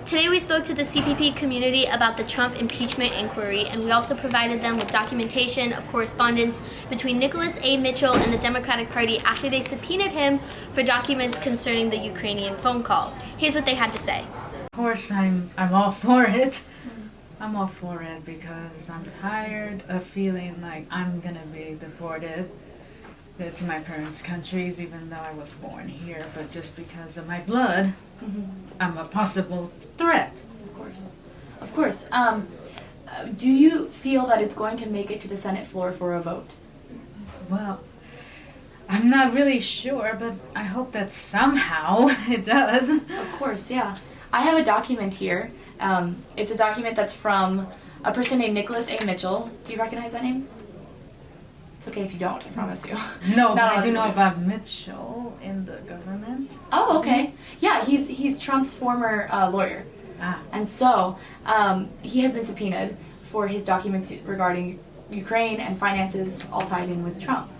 Today we spoke to the CPP community about the Trump impeachment inquiry, and we also provided them with documentation of correspondence between Nicholas A. Mitchell and the Democratic Party after they subpoenaed him for documents concerning the Ukrainian phone call. Here's what they had to say. Of course, I'm all for it. I'm all for it because I'm tired of feeling like I'm gonna be deported to my parents' countries, even though I was born here, but just because of my blood, I'm a possible threat. Of course. Do you feel that it's going to make it to the Senate floor for a vote? Well, I'm not really sure, but I hope that somehow it does. Of course, yeah. I have a document here. It's a document that's from a person named Nicholas A. Mitchell. Do you recognize that name? It's okay if you don't, I promise you. No, but I do know about Mitchell in the government. Oh, okay. Yeah, he's Trump's former lawyer. Ah. And so he has been subpoenaed for his documents regarding Ukraine and finances all tied in with Trump.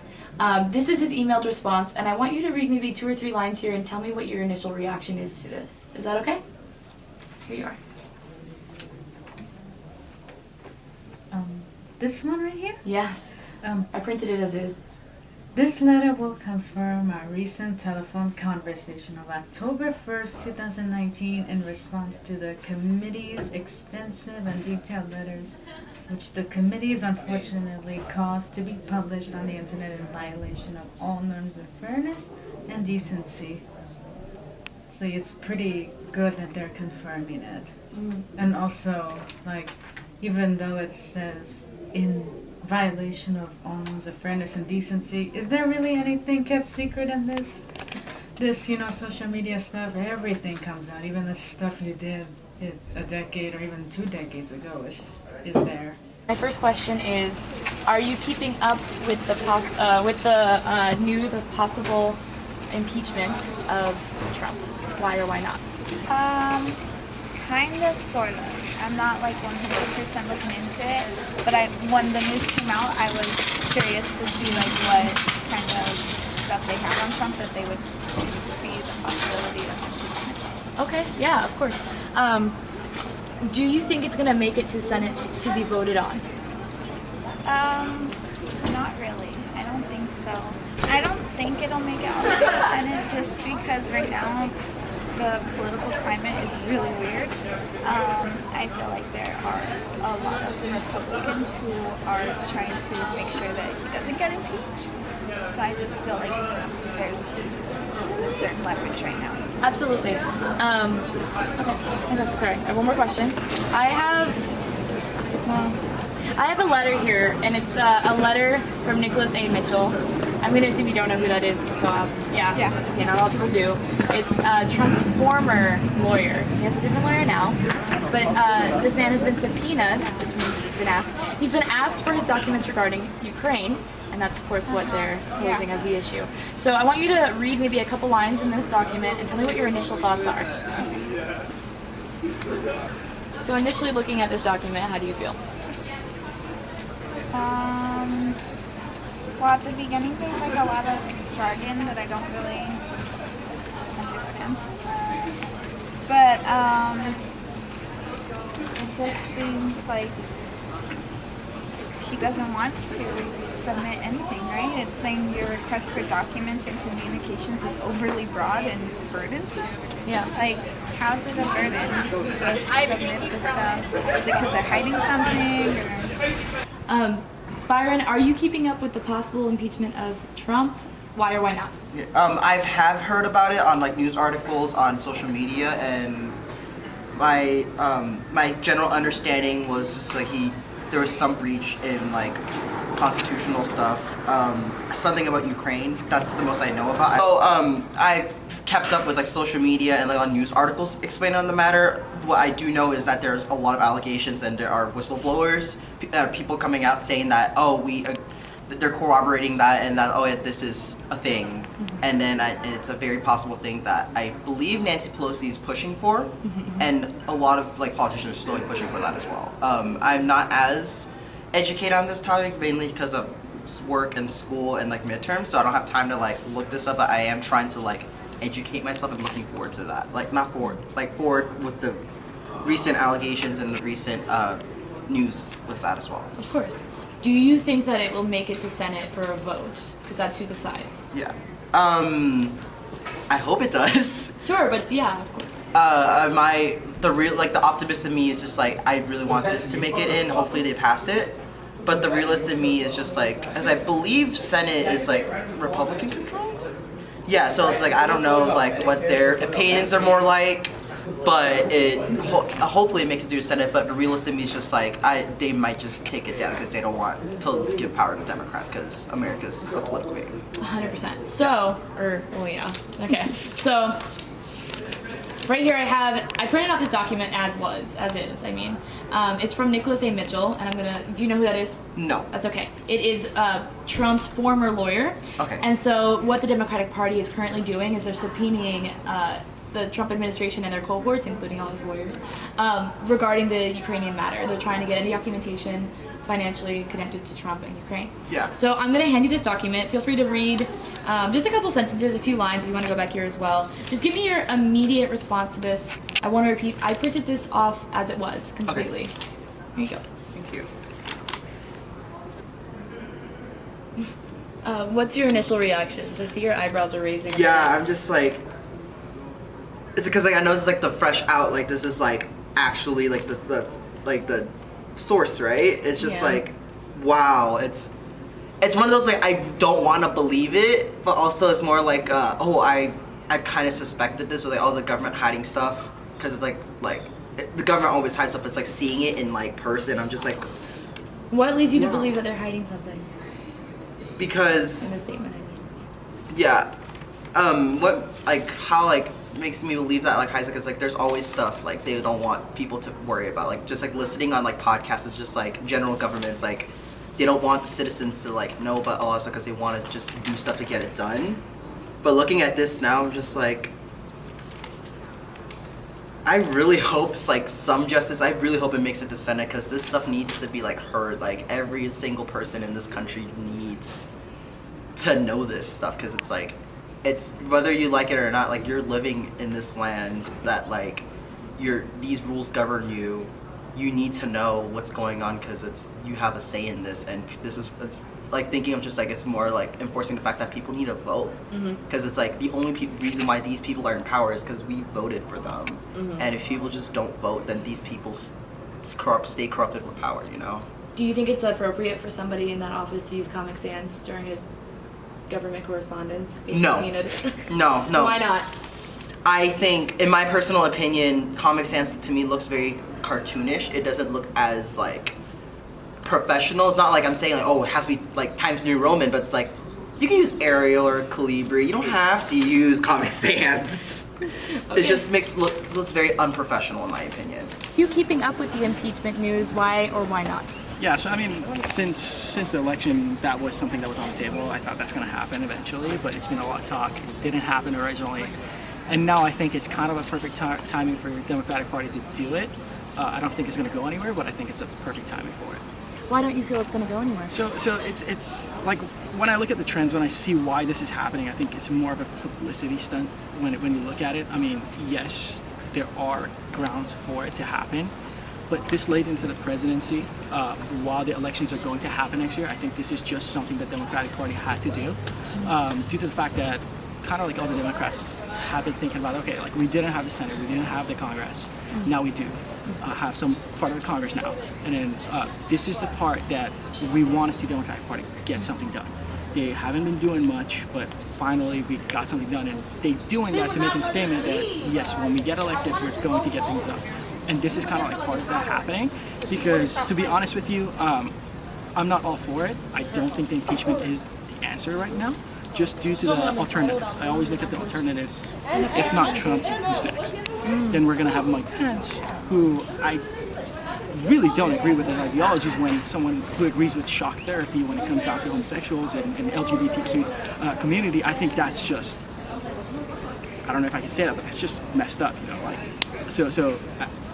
This is his emailed response, and I want you to read maybe 2 or 3 lines here and tell me what your initial reaction is to this. Is that okay? Here you are. This one right here? Yes. I printed it as is. This letter will confirm our recent telephone conversation of October 1st, 2019 in response to the committee's extensive and detailed letters, which the committees unfortunately caused to be published on the internet in violation of all norms of fairness and decency. So it's pretty good that they're confirming it. And also, like, even though it says in violation of all norms of fairness and decency, is there really anything kept secret in this, social media stuff? Everything comes out, even the stuff you did a decade or even 2 decades ago is there. My first question is, are you keeping up with the news of possible impeachment of Trump? Why or why not? Kind of, sort of. I'm not like 100% looking into it, but when the news came out, I was curious to see like what kind of stuff they have on Trump that they would be the possibility of impeachment. Okay, yeah, of course. Do you think it's going to make it to Senate to be voted on? Not really. I don't think so. I don't think it'll make it all the way to the Senate just because right now the political climate is really weird. I feel like there are a lot of Republicans who are trying to make sure that he doesn't get impeached. So I just feel like there's just a certain leverage right now. Absolutely. Okay, fantastic. Sorry, I have one more question. I have a letter here, and it's a letter from Nicholas A. Mitchell. I'm going to assume you don't know who that is, so yeah, that's okay. Not a lot of people do. It's Trump's former lawyer. He has a different lawyer now, but this man has been subpoenaed, which means he's been asked for his documents regarding Ukraine, and that's of course what they're posing as the issue. So I want you to read maybe a couple lines in this document and tell me what your initial thoughts are. So initially looking at this document, how do you feel? Well, at the beginning, there's like a lot of jargon that I don't really understand too much. But it just seems like he doesn't want to submit anything, right? It's saying your request for documents and communications is overly broad and burdensome. Yeah. Like, how's it a burden? Just submit the stuff. Is it because they're hiding something? Or? Byron, are you keeping up with the possible impeachment of Trump? Why or why not? I have heard about it on like news articles on social media, and my general understanding was just like there was some breach in like constitutional stuff. Something about Ukraine. That's the most I know about. So I kept up with like social media and like on news articles explaining on the matter. What I do know is that there's a lot of allegations and there are whistleblowers, people coming out saying that they're corroborating that and that this is a thing, and it's a very possible thing that I believe Nancy Pelosi is pushing for, and a lot of like politicians are slowly pushing for that as well. I'm not as educated on this topic mainly because of work and school and like midterms, so I don't have time to like look this up, but I am trying to like educate myself and looking forward to that. Like not forward, like forward with the recent allegations and the recent news with that as well. Of course. Do you think that it will make it to Senate for a vote? Because that's who decides. Yeah. I hope it does. Sure, but yeah, of course. The optimist in me is just like, I really want this to make it in. Hopefully they pass it. But the realist in me is just like, as I believe Senate is like Republican controlled. Yeah, so it's like I don't know like what their opinions are more like, but hopefully it makes it through the Senate. But the realist in me is just like they might just take it down because they don't want to give power to Democrats because America's a political game. 100%. So, yeah. Okay. So, right here I printed out this document as is. I mean, it's from Nicholas A. Mitchell, and do you know who that is? No. That's okay. It is Trump's former lawyer. Okay. And so what the Democratic Party is currently doing is they're subpoenaing the Trump administration and their cohorts, including all his lawyers, regarding the Ukrainian matter. They're trying to get any documentation financially connected to Trump and Ukraine. Yeah. So I'm going to hand you this document. Feel free to read just a couple sentences, a few lines if you want to go back here as well. Just give me your immediate response to this. I want to repeat, I printed this off as it was, completely. Okay. Here you go. Thank you. What's your initial reaction? I see your eyebrows are raising. Yeah, I'm just like, it's because like I know this is like the fresh out, like this is like actually like the source, right? It's just like, wow, it's one of those like I don't want to believe it, but also it's more like I kind of suspected this with like all the government hiding stuff because it's like the government always hides stuff. It's like seeing it in like person. I'm just like, what leads you to believe that they're hiding something? Because In the statement, I mean. Yeah. How makes me believe that like Isaac is like there's always stuff like they don't want people to worry about, like just like listening on like podcasts is just like general governments like they don't want the citizens to like know about also because they want to just do stuff to get it done. But looking at this now, I'm just like, I really hope it's like some justice. I really hope it makes it to Senate because this stuff needs to be like heard. Like every single person in this country needs to know this stuff because it's like, it's whether you like it or not, like you're living in this land that like these rules govern you. You need to know what's going on because you have a say in this, and it's like thinking of just like it's more like enforcing the fact that people need to vote because it's like the only reason why these people are in power is because we voted for them, and if people just don't vote, then these people stay corrupted with power. You know. Do you think it's appropriate for somebody in that office to use Comic Sans during a government correspondence? No. No. Why not? I think, in my personal opinion, Comic Sans to me looks very cartoonish. It doesn't look as like professional. It's not like I'm saying like, oh, it has to be like Times New Roman, but it's like you can use Arial or Calibri. You don't have to use Comic Sans. Okay. It just looks very unprofessional in my opinion. You keeping up with the impeachment news? Why or why not? Yeah, so I mean, since the election, that was something that was on the table. I thought that's going to happen eventually, but it's been a lot of talk. It didn't happen originally, and now I think it's kind of a perfect timing for the Democratic Party to do it. I don't think it's going to go anywhere, but I think it's a perfect timing for it. Why don't you feel it's going to go anywhere? So it's like when I look at the trends, when I see why this is happening, I think it's more of a publicity stunt. When you look at it, I mean, yes, there are grounds for it to happen. But this late into the presidency, while the elections are going to happen next year, I think this is just something that the Democratic Party had to do, due to the fact that kind of like all the Democrats have been thinking about, okay, like we didn't have the Senate, we didn't have the Congress, now we do have some part of the Congress now. And then this is the part that we want to see the Democratic Party get something done. They haven't been doing much, but finally we got something done, and they're doing that to make a statement that, yes, when we get elected, we're going to get things done. And this is kind of like part of that happening, because to be honest with you, I'm not all for it. I don't think the impeachment is the answer right now, just due to the alternatives. I always look at the alternatives. If not Trump, who's next? Then we're going to have Mike Pence, who I really don't agree with his ideologies. When someone who agrees with shock therapy when it comes down to homosexuals and LGBTQ community, I think that's just, I don't know if I can say that, but it's just messed up, you know, like, so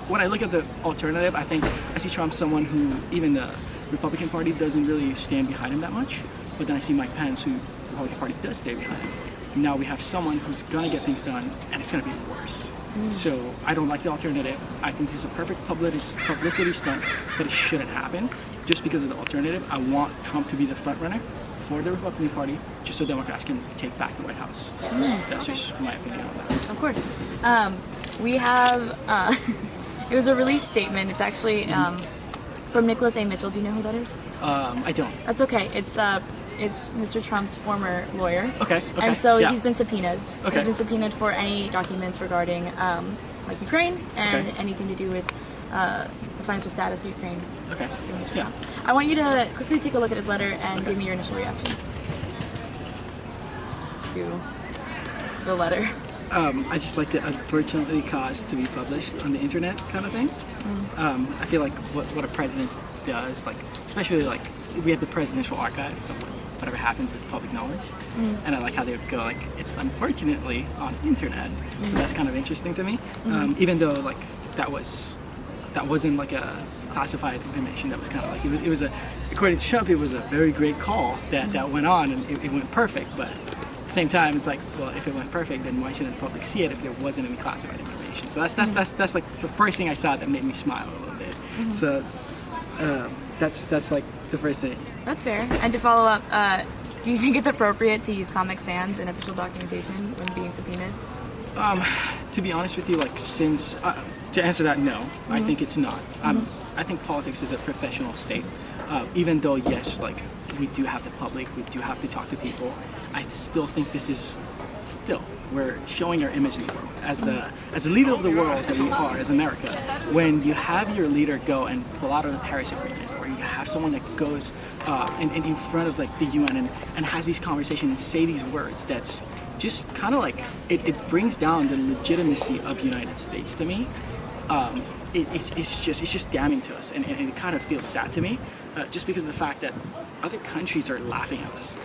when I look at the alternative, I think I see Trump someone who even the Republican Party doesn't really stand behind him that much. But then I see Mike Pence, who the Republican Party does stay behind him. now we have someone who's gonna get things done, and it's gonna be worse. So I don't like the alternative. I think this is a perfect publicity stunt, but it shouldn't happen just because of the alternative. I want Trump to be the front runner for the Republican Party, just so Democrats can take back the White House. That's just my opinion on that. Of course. We have, it was a release statement. It's actually from Nicholas A. Mitchell. Do you know who that is? I don't. That's okay. It's Mr. Trump's former lawyer. Okay. And so yeah. he's been subpoenaed. Okay. He's been subpoenaed for any documents regarding like Ukraine and Okay. anything to do with the financial status of Ukraine. Okay. Mr. Yeah. Trump. I want you to quickly take a look at his letter and give me your initial reaction to the letter. I just like the unfortunately caused to be published on the internet kind of thing. I feel like what a president does, like especially like we have the presidential archive, so whatever happens is public knowledge. And I like how they would go like it's unfortunately on the internet, so that's kind of interesting to me. Even though like that wasn't like a classified information, that was kind of like it was a according to Trump it was a very great call that went on and it went perfect, but at the same time, it's like, well, if it went perfect, then why shouldn't the public see it if there wasn't any classified information? So that's like the first thing I saw that made me smile a little bit. So that's like the first thing. That's fair. And to follow up, do you think it's appropriate to use Comic Sans in official documentation when being subpoenaed? To be honest with you, like since to answer that, no, I think it's not. I think politics is a professional state. Even though yes, like we do have the public, we do have to talk to people. I still think this is we're showing our image in the world as the leader of the world that we are as America. When you have your leader go and pull out of the Paris Agreement, or you have someone that goes in front of like the UN and has these conversations and say these words, that's just kind of like it brings down the legitimacy of the United States to me. It's just damning to us, and it kind of feels sad to me, just because of the fact that other countries are laughing at us.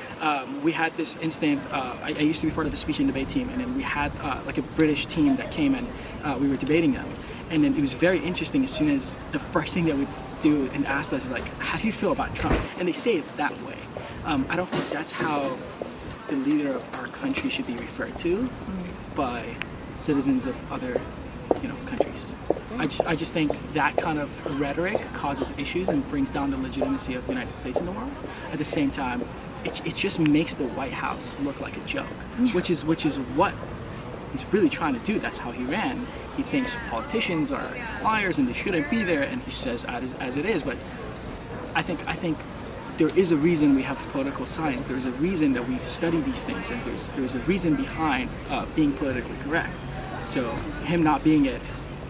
We had this incident. I used to be part of the speech and debate team, and then we had like a British team that came and we were debating them, and then it was very interesting. As soon as the first thing that we do and ask us is like, "How do you feel about Trump?" and they say it that way. I don't think that's how the leader of our country should be referred to by citizens of other, countries. I just think that kind of rhetoric causes issues and brings down the legitimacy of the United States in the world. At the same time, it just makes the White House look like a joke, which is what he's really trying to do. That's how he ran. He thinks politicians are liars and they shouldn't be there, and he says as it is. But I think there is a reason we have political science. There's a reason that we study these things, and there's a reason behind being politically correct. So him not being it,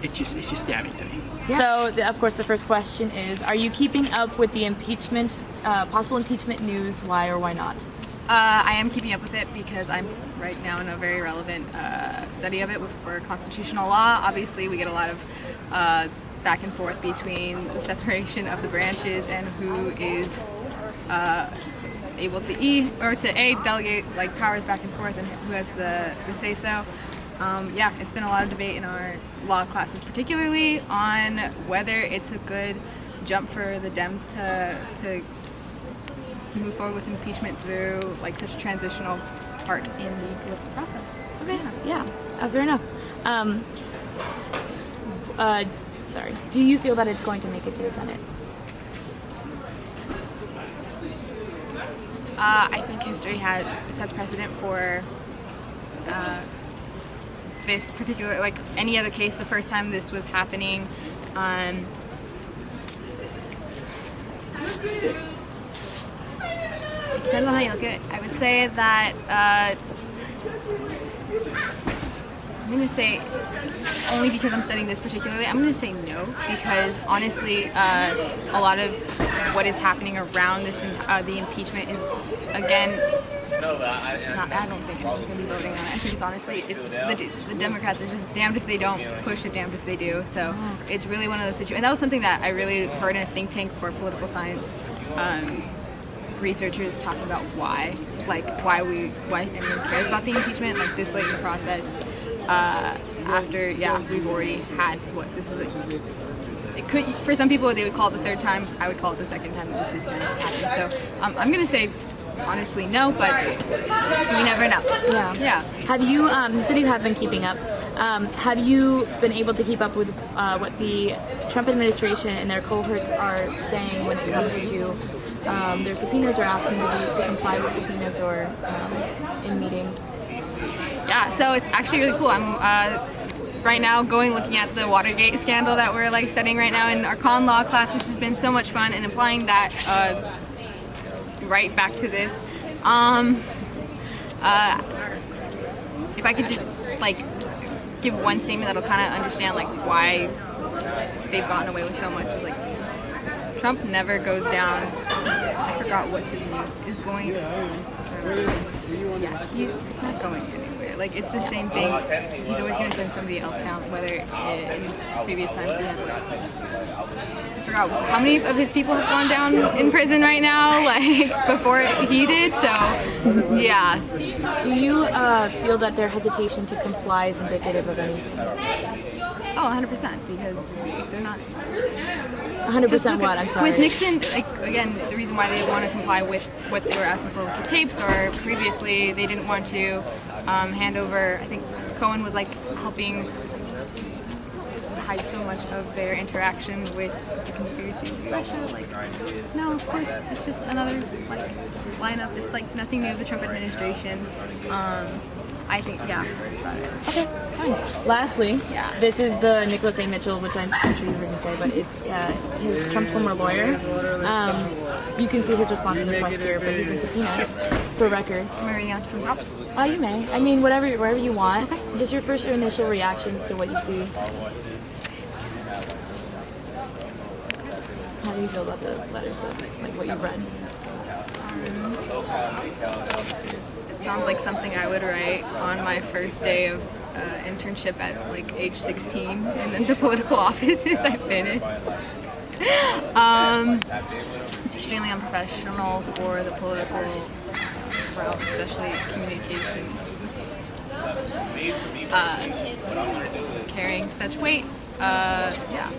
it's just damning to me. Yeah. So, of course, the first question is, are you keeping up with the impeachment, possible impeachment news? Why or why not? I am keeping up with it because I'm right now in a very relevant study of it for constitutional law. Obviously, we get a lot of back and forth between the separation of the branches and who is able to delegate like powers back and forth, and who has the say so. It's been a lot of debate in our law classes, particularly on whether it's a good jump for the Dems to move forward with impeachment through like such a transitional part in the political process. Okay, yeah, fair enough. Sorry. Do you feel that it's going to make it to the Senate? I think history sets precedent for this particular, like any other case. The first time this was happening, it depends on how you look at it. I would say that I'm going to say, only because I'm studying this particularly, I'm going to say no, because honestly, a lot of what is happening around this, the impeachment is, again, I don't think anyone's going to be voting on it. I think it's the Democrats are just damned if they don't push it, damned if they do. So it's really one of those situations. And that was something that I really heard in a think tank for political science. Researchers talking about why anyone cares about the impeachment like this late in the process. After we've already had what this is. It could, for some people, they would call it the third time. I would call it the second time that this is going to happen. So I'm going to say honestly know, but we never know. Yeah. Yeah. Have you, you said you have been keeping up. Have you been able to keep up with what the Trump administration and their cohorts are saying when it comes to their subpoenas or asking to comply with subpoenas or in meetings? Yeah, so it's actually really cool. I'm right now looking at the Watergate scandal that we're like studying right now in our con law class, which has been so much fun, and applying that right back to this. If I could just like give one statement that'll kind of understand like why they've gotten away with so much, is like Trump never goes down. I forgot what's his name is going. Yeah, he's not going anywhere. Like it's the same thing. He's always going to send somebody else down, whether in previous times. I forgot how many of his people have gone down in prison right now, like before he did. So, yeah. Do you feel that their hesitation to comply is indicative of anything? Oh, 100%. Because if they're not. 100% what? I'm sorry. With Nixon, like again, the reason why they didn't want to comply with what they were asking for with the tapes, or previously they didn't want to hand over. I think Cohen was like helping hide so much of their interaction with the conspiracy with Russia. Like, no, of course, it's just another like lineup. It's like nothing new of the Trump administration. I think, yeah. Okay, fine. Lastly, this is the Nicholas A. Mitchell, which I'm sure you heard me say, but it's his Trump's former lawyer. You can see his response to the request here, but he's been subpoenaed for records. Am I reading out from the top? Oh, you may. I mean, wherever you want. Okay. Just your first initial reactions to what you see. How do you feel about the letters, like what you've read? It sounds like something I would write on my first day of internship at like age 16 and then the political offices I've been in. It's extremely unprofessional for the political realm, especially communication. Carrying such weight, yeah.